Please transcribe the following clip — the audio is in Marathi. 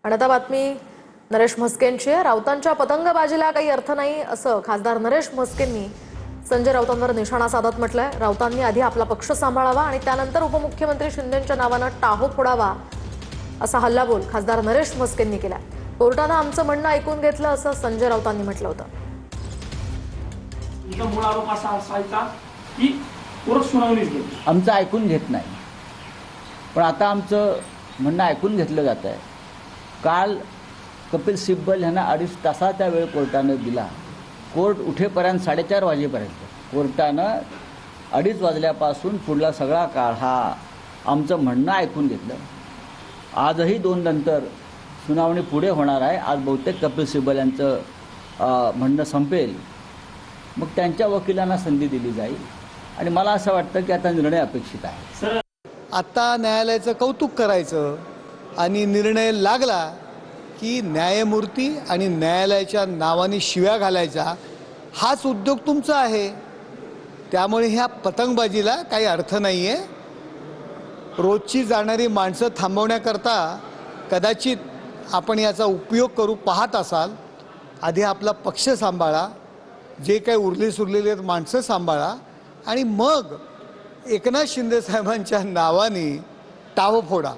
आणि आता बातमी नरेश म्हस्केंची आहे। राऊतांच्या पतंगबाजीला काही अर्थ नाही असं खासदार नरेश म्हस्केंनी संजय राऊतांवर निशाणा साधत म्हटलंय। राऊतांनी आधी आपला पक्ष सांभाळावा आणि त्यानंतर उपमुख्यमंत्री शिंदेंच्या नावानं टाहो फोडावा असा हल्लाबोल खासदार नरेश म्हस्केंनी केलाय। कोर्टानं आमचं म्हणणं ऐकून घेतलं असं संजय राऊतांनी म्हटलं होतं। मूळ आरोप असा असायचा की कोर्ट सुनावणीच घेत आमचं ऐकून घेत नाही, पण आता आमचं म्हणणं ऐकून घेतलं जात आहे। काल कपिल सिब्बल यांना 2.5 तासाचा वेळ कोर्टानं दिला। कोर्ट उठेपर्यंत 4:30 वाजेपर्यंत कोर्टानं 2:30 वाजल्यापासून पुढला सगळा काळ हा आमचं म्हणणं ऐकून घेतलं। आजही 2 नंतर सुनावणी पुढे होणार आहे। आज बहुतेक कपिल सिब्बल यांचं म्हणणं संपेल, मग त्यांच्या वकिलांना संधी दिली जाईल आणि मला असं वाटतं की आता निर्णय अपेक्षित आहे। आता न्यायालयाचं कौतुक करायचं आणि निर्णय लागला की न्यायमूर्ती आणि न्यायालयाच्या नावाने शिव्या घालायचा हाच उद्योग तुमचा आहे। त्यामुळे ह्या पतंगबाजीला काही अर्थ नाही आहे। रोजची जाणारी माणसं थांबवण्याकरता कदाचित आपण याचा उपयोग करू पाहत असाल। आधी आपला पक्ष सांभाळा, जे काही उरलेली माणसं सांभाळा आणि मग एकनाथ शिंदे साहेबांच्या नावाने टाहो फोडा।